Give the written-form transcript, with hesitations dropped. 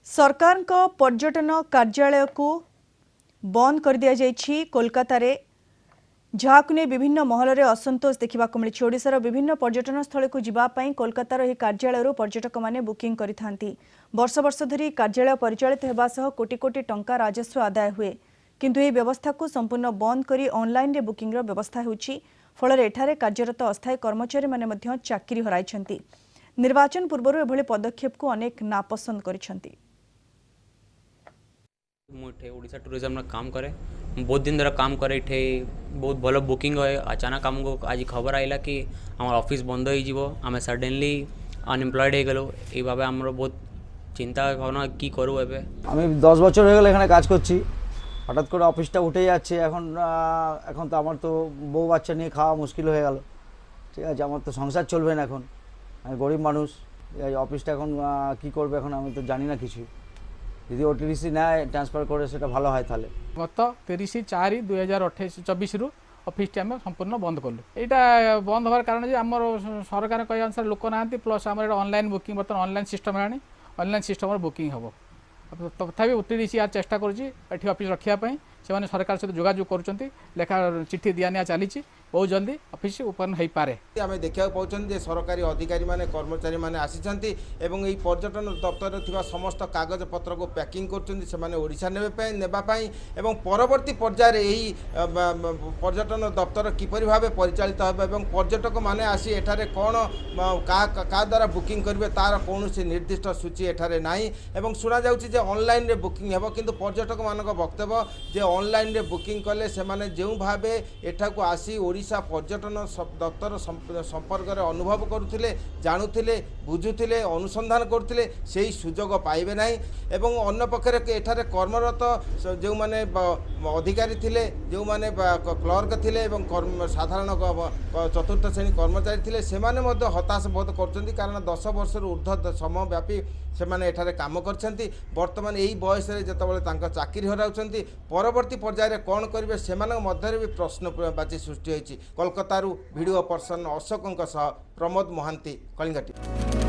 सरकार को पर्यटन कार्यालय को बंद कर दिया जाइछि। कोलकाता रे जहाक ने विभिन्न महल में असंतोष देखा मिली। ओडिशार विभिन्न पर्यटन स्थल को जीवाई कोलकातार यह कार्यालय पर्यटक माने बुकिंग करिथांती। वर्ष वर्ष धरी कार्यालय परिचालित होगा सह कोटी कोटी टंका राजस्व आदाय हुए, किंतु यह व्यवस्था को संपूर्ण बंद करी ऑनलाइन रे बुकिंग रो व्यवस्था होउछि। फल एठारे कार्यरत अस्थायी कर्मचारी माने मध्य चाकरी हराइछंती। निर्वाचन पूर्व एभली पदक्षेप को अनेक नापसंद करिछंती। मुझे ओडिशा टूरिज्म काम करे, बहुत दिन द्वारा काम करे, इठे बहुत भल बुकिंग है। अचानक आमको आज खबर आइला कि आम ऑफिस बंद हो आम सडनली अनएम्प्लॉयड हो गलो। ये भाव आम बहुत चिंता भावना कि करूँ। एबे আমি 10 বছর হয়ে গেল এখানে কাজ করছি। হঠাৎ করে অফিসটা উঠে যাচ্ছে। এখন তো আমার তো বউ বাচ্চা নিয়ে খাওয়া মুশকিল হয়ে গেল। ঠিক আছে, আমার তো সংসার চলবে না। এখন আমি গরিব মানুষ। এই অফিসটা এখন কি করবে এখন আমি তো জানি না কিছু। যদি ওটিডিসি নেয় ট্রান্সফার করে সেটা ভালো হয়। তাহলে গত 30/4/2024 রু অফিসটি আমি সম্পূর্ণ বন্ধ কলু। এইটা বন্ধ হওয়ার কারণে যে আমার সরকার কয় অনুসারে লোক নাহান্তি, প্লস আমার অনলাইন বুকিং বর্তমান অনলাইন সিস্টম হেলানি। অনলাইন সিস্টম বুকিং হব। তথাপি ওটিডিসি আর চেষ্টা করছি এটি অফিস রক্ষাপি। से सरकार सहित जोगाजोग कर लेखा चिठी दिया निया चली बहुत जल्दी ऑफिस ओपन हो पारे। आम देखा पाँच सरकारी अधिकारी माने कर्मचारी माने आसी एवं यही पर्यटन दफ्तर थिबा समस्त कागज पत्र को पैकिंग करोडिशा नेबाई एवं परवर्ती पर्यायर यही पर्यटन दफ्तर किपरि भाव परिचालित हो पर्यटक माने आसी एठारे कौन का द्वारा बुकिंग करेंगे तार कौन निर्दिष्ट सूची एठारे नाही एवं शुणा जाउछि जे ऑनलाइन रे बुकिंग हेबो, किंतु पर्यटक मानक वक्तव्य जे ऑनलाइन रे बुकिंग कले से माने जो भावे एठा को आसी ओडिशा पर्यटन दफ्तर संपर्क में अनुभव करुले जानुले बुझुले अनुसंधान करुले से सुजोग पाइबे नहीं। एवं अन्य पक्षरे एठारे कर्मरत जो माने अधिकारी थिले, जो माने क्लर्क थिले एवं साधारण चतुर्थ श्रेणी कर्मचारी थिले, से माने मध्य हताश बोध करछन्ती। कारण 10 वर्ष ऊर्ध्व समय व्यापी से माने एठारे काम करछन्ती। वर्तमान यही बयस रे जतबेले तांका चाकरी हराउछन्ती, परवर्ती पर्यायर कौन करेंगे से मध्य भी प्रश्नवाची सृष्टि होती। Kolkata video person Ashok Pramod Mahanti, Kalinga TV.